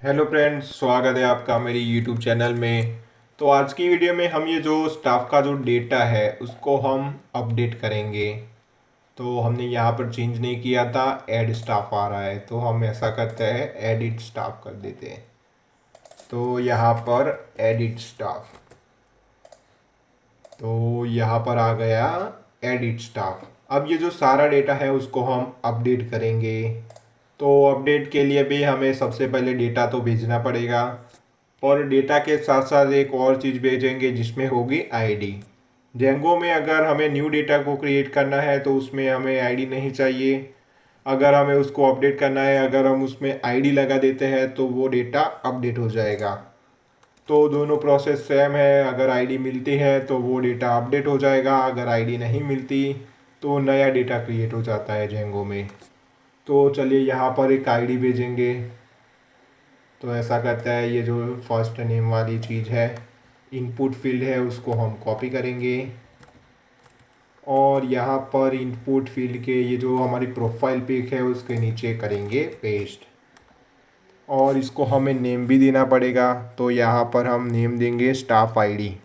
Hello friends, स्वागत है आपका मेरी यूट्यूब चैनल में। तो आज की वीडियो में हम ये जो स्टाफ का जो डेटा है उसको हम अपडेट करेंगे। तो हमने यहाँ पर चेंज नहीं किया था, ऐड स्टाफ आ रहा है तो हम ऐसा करते हैं, एडिट स्टाफ कर देते हैं। तो यहाँ पर एडिट स्टाफ, तो यहाँ पर आ गया एडिट स्टाफ। अब ये जो सारा डेटा है उसको हम अपडेट करेंगे। तो अपडेट के लिए भी हमें सबसे पहले डेटा तो भेजना पड़ेगा, और डेटा के साथ साथ एक और चीज़ भेजेंगे जिसमें होगी आईडी। जेंगो में अगर हमें न्यू डेटा को क्रिएट करना है तो उसमें हमें आईडी नहीं चाहिए। अगर हमें उसको अपडेट करना है, अगर हम उसमें आईडी लगा देते हैं तो वो डेटा अपडेट हो जाएगा। तो दोनों प्रोसेस सेम है, अगर आईडी मिलती है तो वो डेटा अपडेट हो जाएगा, अगर आईडी नहीं मिलती तो नया डेटा क्रिएट हो जाता है जेंगो में। तो चलिए यहाँ पर एक आईडी भेजेंगे। तो ऐसा करता है, ये जो फर्स्ट नेम वाली चीज़ है, इनपुट फील्ड है, उसको हम कॉपी करेंगे और यहाँ पर इनपुट फील्ड के ये जो हमारी प्रोफाइल पिक है उसके नीचे करेंगे पेस्ट। और इसको हमें नेम भी देना पड़ेगा, तो यहाँ पर हम नेम देंगे स्टाफ आईडी।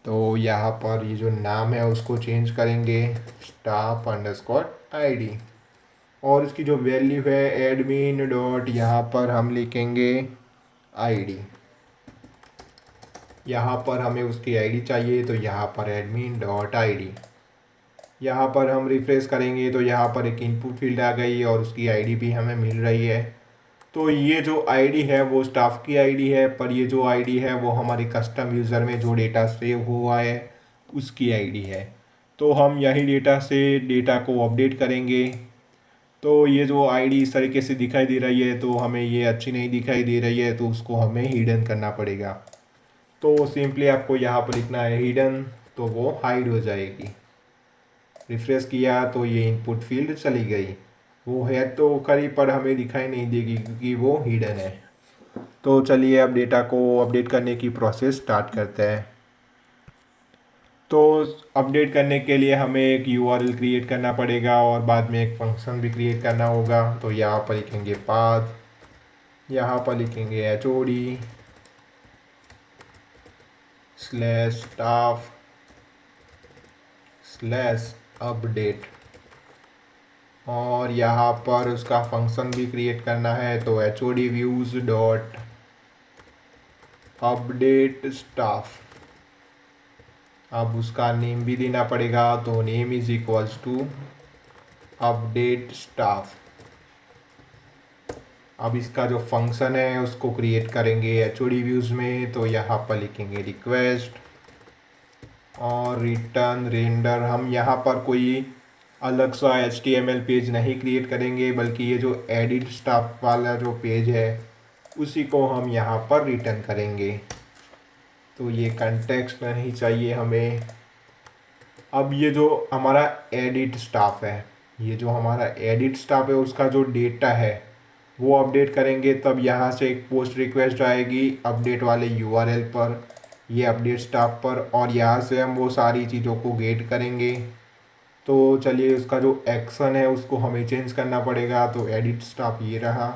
तो यहाँ पर ये जो नाम है उसको चेंज करेंगे स्टाफ अंडरस्कोर आईडी। और इसकी जो वैल्यू है एडमिन डॉट, यहाँ पर हम लिखेंगे आईडी। यहाँ पर हमें उसकी आईडी चाहिए तो यहाँ पर एडमिन डॉट आईडी। यहाँ पर हम रिफ्रेश करेंगे तो यहाँ पर एक इनपुट फील्ड आ गई और उसकी आईडी भी हमें मिल रही है। तो ये जो आईडी है वो स्टाफ की आईडी है, पर ये जो आईडी है वो हमारे कस्टम यूज़र में जो डेटा सेव हुआ है उसकी आईडी है। तो हम यही डेटा से डेटा को अपडेट करेंगे। तो ये जो आईडी इस तरीके से दिखाई दे रही है तो हमें ये अच्छी नहीं दिखाई दे रही है, तो उसको हमें हिडन करना पड़ेगा। तो सिंपली आपको यहाँ पर लिखना है हिडन, तो वो हाइड हो जाएगी। रिफ्रेश किया तो ये इनपुट फील्ड चली गई, वो है तो खरी पर हमें दिखाई नहीं देगी क्योंकि वो हिडन है। तो चलिए अब डेटा को अपडेट करने की प्रोसेस स्टार्ट करते हैं। तो अपडेट करने के लिए हमें एक यूआरएल क्रिएट करना पड़ेगा और बाद में एक फंक्शन भी क्रिएट करना होगा। तो यहाँ पर लिखेंगे पाथ, यहाँ पर लिखेंगे HOD slash staff slash update, और यहाँ पर उसका फंक्शन भी क्रिएट करना है। तो H O D views dot update staff. अब उसका नेम भी देना पड़ेगा, तो name is equals to update staff. अब इसका जो फंक्शन है उसको क्रिएट करेंगे एच ओ डी व्यूज़ में। तो यहाँ पर लिखेंगे रिक्वेस्ट और रिटर्न रेंडर। हम यहाँ पर कोई अलग सा HTML पेज नहीं क्रिएट करेंगे, बल्कि ये जो एडिट स्टाफ वाला जो पेज है उसी को हम यहाँ पर रिटर्न करेंगे। तो ये कंटेक्स्ट नहीं चाहिए हमें। अब ये जो हमारा एडिट स्टाफ है, ये जो हमारा एडिट स्टाफ है उसका जो डेटा है वो अपडेट करेंगे। तब यहाँ से एक पोस्ट रिक्वेस्ट आएगी अपडेट वाले URL पर, ये अपडेट स्टाफ पर, और यहाँ से हम वो सारी चीज़ों को गेट करेंगे। तो चलिए उसका जो एक्शन है उसको हमें चेंज करना पड़ेगा। तो एडिट स्टाफ ये रहा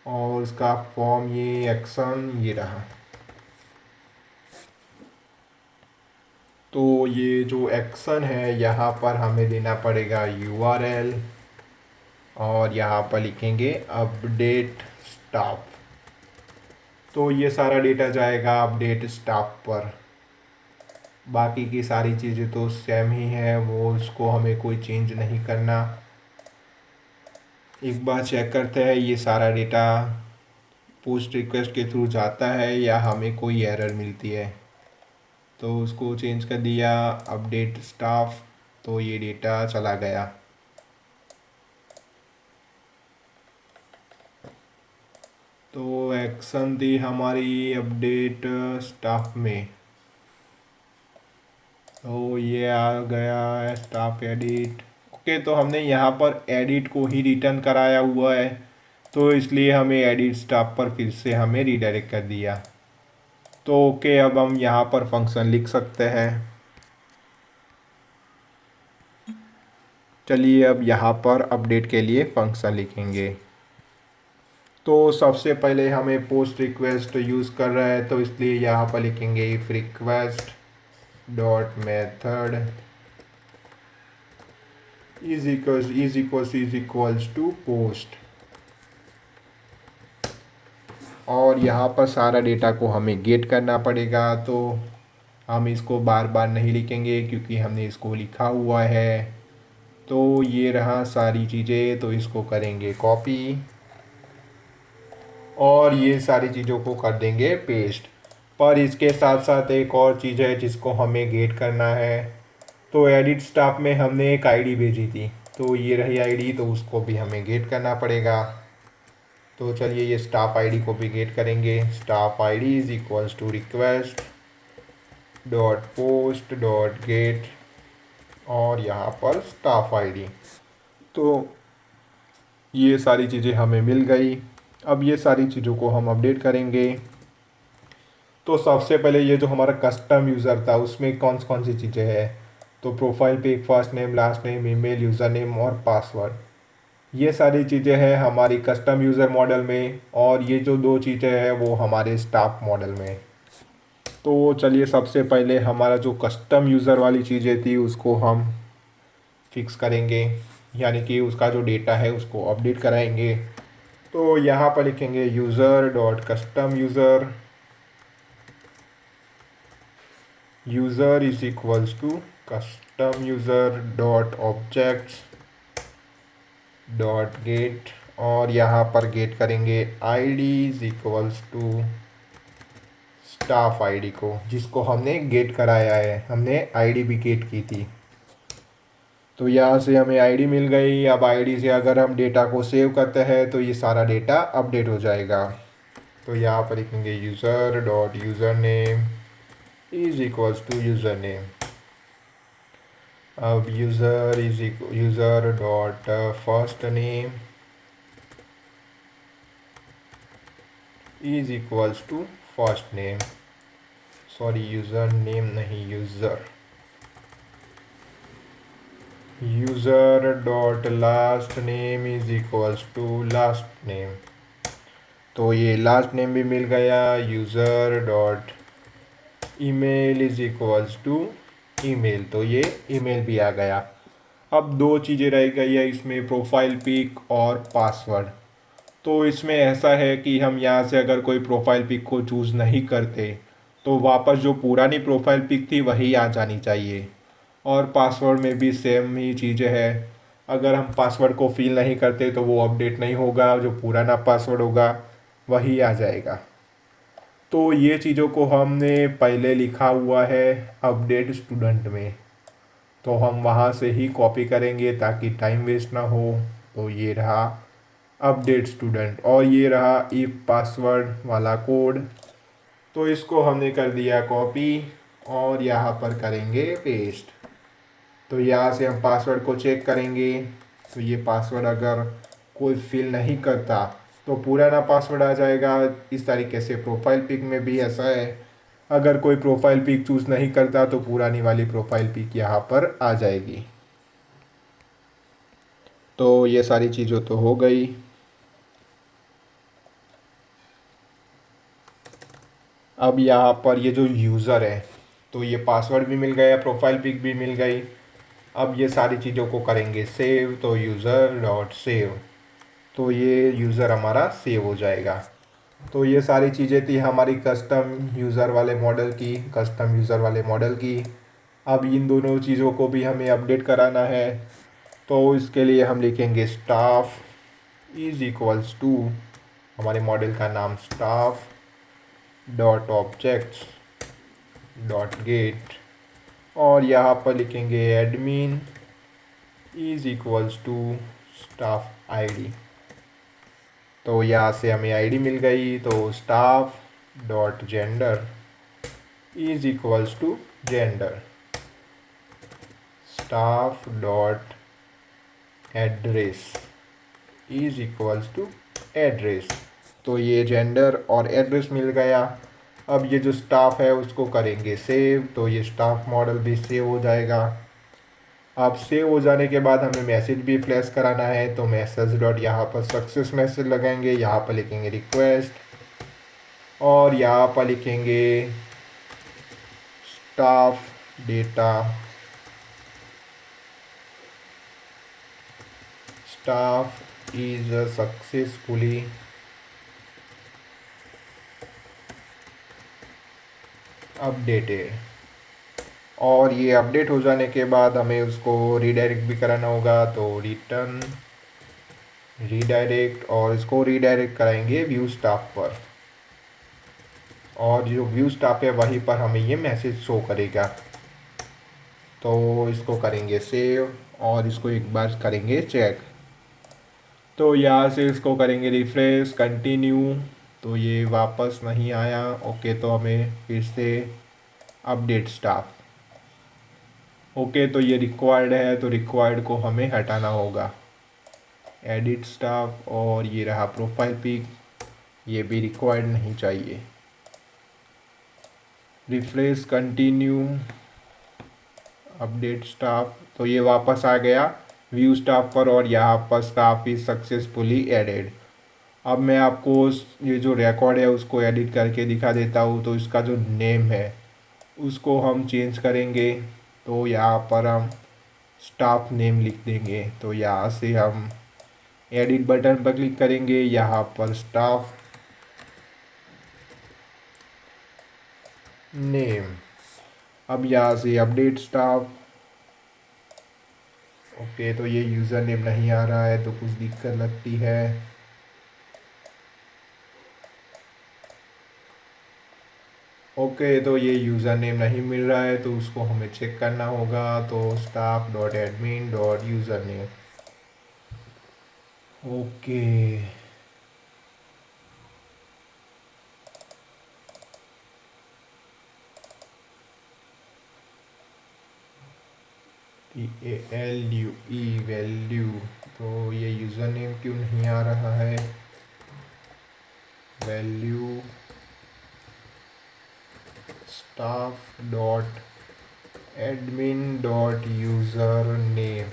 और उसका फॉर्म ये एक्शन ये रहा। तो ये जो एक्शन है यहाँ पर हमें देना पड़ेगा URL और यहाँ पर लिखेंगे अपडेट स्टाफ। तो ये सारा डेटा जाएगा अपडेट स्टाफ पर। बाकी की सारी चीज़ें तो सेम ही है, वो उसको हमें कोई चेंज नहीं करना। एक बार चेक करते हैं ये सारा डेटा पोस्ट रिक्वेस्ट के थ्रू जाता है या हमें कोई एरर मिलती है। तो उसको चेंज कर दिया अपडेट स्टाफ, तो ये डेटा चला गया। तो एक्शन थी हमारी अपडेट स्टाफ में, तो ये आ गया है स्टाफ एडिट। ओके, तो हमने यहाँ पर एडिट को ही रिटर्न कराया हुआ है, तो इसलिए हमें एडिट स्टाफ पर फिर से हमें रीडायरेक्ट कर दिया। तो ओके, अब हम यहाँ पर फंक्शन लिख सकते हैं। चलिए अब यहाँ पर अपडेट के लिए फंक्शन लिखेंगे। तो सबसे पहले हमें पोस्ट रिक्वेस्ट यूज़ कर रहा है, तो इसलिए यहाँ पर लिखेंगे if request dot method is equals to post. और यहाँ पर सारा डेटा को हमें गेट करना पड़ेगा, तो हम इसको बार बार नहीं लिखेंगे क्योंकि हमने इसको लिखा हुआ है। तो ये रहा सारी चीज़ें, तो इसको करेंगे कॉपी और ये सारी चीज़ों को कर देंगे पेस्ट। पर इसके साथ साथ एक और चीज़ है जिसको हमें गेट करना है। तो एडिट स्टाफ में हमने एक आईडी भेजी थी, तो ये रही आईडी, तो उसको भी हमें गेट करना पड़ेगा। तो चलिए ये स्टाफ आईडी को भी गेट करेंगे। Staff ID is equals to request dot post dot get और यहाँ पर स्टाफ आईडी। तो ये सारी चीज़ें हमें मिल गई। अब ये सारी चीज़ों को हम अपडेट करेंगे। तो सबसे पहले ये जो हमारा कस्टम यूज़र था उसमें कौन कौन सी चीज़ें हैं, तो profile pic, first name, last name, email, user name और पासवर्ड, ये सारी चीज़ें हैं हमारी कस्टम यूज़र मॉडल में। और ये जो दो चीज़ें हैं वो हमारे स्टाफ मॉडल में। तो चलिए सबसे पहले हमारा जो कस्टम यूज़र वाली चीज़ें थी उसको हम फिक्स करेंगे, यानी कि उसका जो डेटा है उसको अपडेट कराएंगे। तो यहाँ पर लिखेंगे user dot custom user is equals to custom user dot objects dot get और यहाँ पर गेट करेंगे ID is equals to staff ID को, जिसको हमने गेट कराया है, हमने आईडी भी गेट की थी। तो यहाँ से हमें आईडी मिल गई। अब आईडी से अगर हम डेटा को सेव करते हैं तो ये सारा डेटा अपडेट हो जाएगा। तो यहाँ पर लिखेंगे user dot user name is equals to user name. अब user dot first name is equals to first name, sorry user name नहीं, user dot last name is equals to last name. तो ये लास्ट नेम भी मिल गया। User dot email is equals to email, तो ये email भी आ गया। अब दो चीज़ें रह गई है इसमें, प्रोफाइल पिक और पासवर्ड। तो इसमें ऐसा है कि हम यहाँ से अगर कोई प्रोफाइल पिक को चूज़ नहीं करते तो वापस जो पुरानी प्रोफाइल पिक थी वही आ जानी चाहिए। और पासवर्ड में भी सेम ही चीज़ें है, अगर हम पासवर्ड को फिल नहीं करते तो वो अपडेट नहीं होगा, जो पुराना पासवर्ड होगा वही आ जाएगा। तो ये चीज़ों को हमने पहले लिखा हुआ है अपडेट स्टूडेंट में, तो हम वहाँ से ही कॉपी करेंगे ताकि टाइम वेस्ट ना हो। तो ये रहा अपडेट स्टूडेंट और ये रहा इफ पासवर्ड वाला कोड। तो इसको हमने कर दिया कॉपी और यहाँ पर करेंगे पेस्ट। तो यहाँ से हम पासवर्ड को चेक करेंगे, तो ये पासवर्ड अगर कोई फिल नहीं करता तो पुराना पासवर्ड आ जाएगा। इस तरीके से प्रोफाइल पिक में भी ऐसा है, अगर कोई प्रोफाइल पिक चूज़ नहीं करता तो पुरानी वाली प्रोफाइल पिक यहाँ पर आ जाएगी। तो ये सारी चीज़ें तो हो गई। अब यहाँ पर ये जो यूज़र है, तो ये पासवर्ड भी मिल गया, प्रोफाइल पिक भी मिल गई। अब ये सारी चीज़ों को करेंगे सेव, तो यूज़र डॉट सेव, तो ये यूज़र हमारा सेव हो जाएगा। तो ये सारी चीज़ें थी हमारी कस्टम यूज़र वाले मॉडल की। अब इन दोनों चीज़ों को भी हमें अपडेट कराना है। तो इसके लिए हम लिखेंगे स्टाफ इज़ इक्वल्स टू, हमारे मॉडल का नाम staff dot objects dot get और यहाँ पर लिखेंगे admin is equals to staff ID. तो यहाँ से हमें आईडी मिल गई। तो staff dot gender is equals to gender, staff dot address is equals to address. तो ये जेंडर और एड्रेस मिल गया। अब ये जो स्टाफ है उसको करेंगे सेव, तो ये स्टाफ मॉडल भी सेव हो जाएगा। अब सेव हो जाने के बाद हमें मैसेज भी फ्लैश कराना है, तो मैसेज डॉट यहाँ पर सक्सेस मैसेज लगाएंगे, यहाँ पर लिखेंगे रिक्वेस्ट और यहाँ पर लिखेंगे staff data staff is successfully updated. और ये अपडेट हो जाने के बाद हमें उसको रीडायरेक्ट भी कराना होगा, तो रिटर्न रीडायरेक्ट और इसको रीडायरेक्ट कराएंगे व्यू स्टाफ पर, और जो व्यू स्टाफ है वहीं पर हमें ये मैसेज शो करेगा। तो इसको करेंगे सेव और इसको एक बार करेंगे चेक। तो यहाँ से इसको करेंगे रिफ्रेश कंटिन्यू, तो ये वापस नहीं आया। ओके, तो हमें फिर से अपडेट स्टाफ। ओके, तो ये रिक्वायर्ड है, तो रिक्वायर्ड को हमें हटाना होगा। एडिट स्टाफ और ये रहा प्रोफाइल पिक, ये भी रिक्वायर्ड नहीं चाहिए। रिफ्रेश कंटिन्यू अपडेट स्टाफ, तो ये वापस आ गया व्यू स्टाफ पर और यहाँ पर स्टाफ इज सक्सेसफुली एडेड। अब मैं आपको ये जो रिकॉर्ड है उसको एडिट करके दिखा देता हूँ। तो इसका जो नेम है उसको हम चेंज करेंगे, तो यहाँ पर हम स्टाफ नेम लिख देंगे। तो यहाँ से हम एडिट बटन पर क्लिक करेंगे, यहाँ पर स्टाफ नेम। अब यहाँ से अपडेट स्टाफ। ओके, तो ये यूज़र नेम नहीं आ रहा है, तो कुछ दिक्कत लगती है। ओके, तो ये यूज़र नेम नहीं मिल रहा है, तो उसको हमें चेक करना होगा। तो staff dot admin dot user name. Okay, TALUE value, तो ये यूज़र नेम क्यों नहीं आ रहा है। Value staff dot admin dot user name.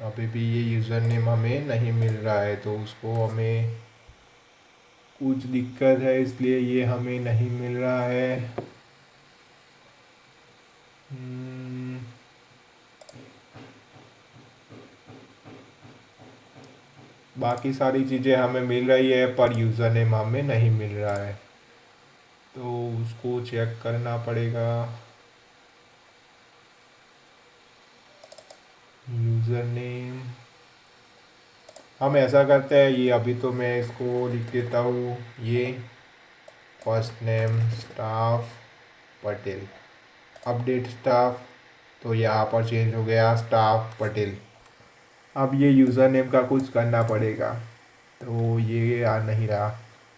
अभी भी ये यूज़र नेम हमें नहीं मिल रहा है, तो उसको हमें कुछ दिक्कत है, इसलिए ये हमें नहीं मिल रहा है। बाकी सारी चीज़ें हमें मिल रही है, पर यूज़र नेम हमें नहीं मिल रहा है, तो उसको चेक करना पड़ेगा। यूज़र नेम हम ऐसा करते हैं, ये अभी तो मैं इसको लिख देता हूँ, ये first name staff Patel, update staff, तो यहाँ पर चेंज हो गया स्टाफ पटेल। अब ये यूज़र नेम का कुछ करना पड़ेगा, तो ये आ नहीं रहा।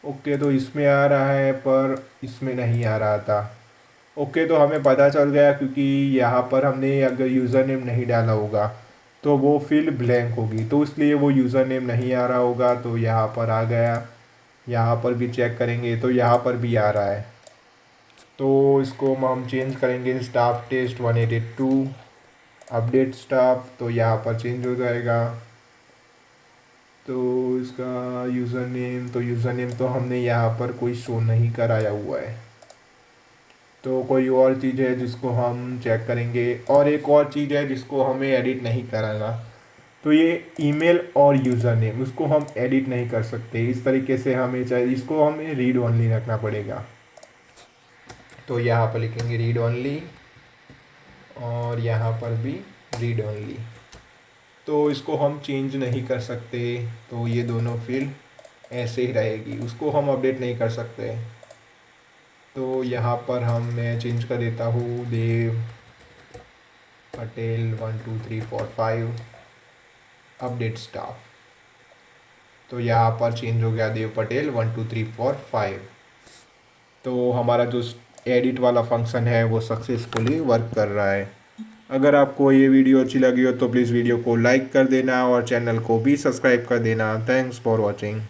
ओके, तो इसमें आ रहा है पर इसमें नहीं आ रहा था। ओके, तो हमें पता चल गया, क्योंकि यहाँ पर हमने अगर यूज़र नेम नहीं डाला होगा तो वो फील्ड ब्लैंक होगी, तो इसलिए वो यूज़र नेम नहीं आ रहा होगा। तो यहाँ पर आ गया, यहाँ पर भी चेक करेंगे तो यहाँ पर भी आ रहा है। तो इसको हम चेंज करेंगे स्टाफ टेस्ट 182 अपडेट स्टाफ, तो यहाँ पर चेंज हो जाएगा। तो इसका यूज़र नेम तो हमने यहाँ पर कोई शो नहीं कराया हुआ है। तो कोई और चीज़ है जिसको हम चेक करेंगे, और एक और चीज़ है जिसको हमें एडिट नहीं कराना। तो ये ईमेल और यूज़र नेम, उसको हम एडिट नहीं कर सकते। इस तरीके से हमें चाहिए, इसको हमें रीड ओनली रखना पड़ेगा। तो यहाँ पर लिखेंगे रीड ओनली और यहाँ पर भी रीड ओनली। तो इसको हम चेंज नहीं कर सकते, तो ये दोनों फील्ड ऐसे ही रहेगी, उसको हम अपडेट नहीं कर सकते। तो यहाँ पर मैं चेंज कर देता हूँ देव पटेल 1 2 3 4 5 अपडेट स्टाफ। तो यहाँ पर चेंज हो गया देव पटेल 1 2 3 4 5। तो हमारा जो एडिट वाला फंक्शन है वो सक्सेसफुली वर्क कर रहा है। अगर आपको ये वीडियो अच्छी लगी हो तो प्लीज़ वीडियो को लाइक कर देना और चैनल को भी सब्सक्राइब कर देना। Thanks for watching.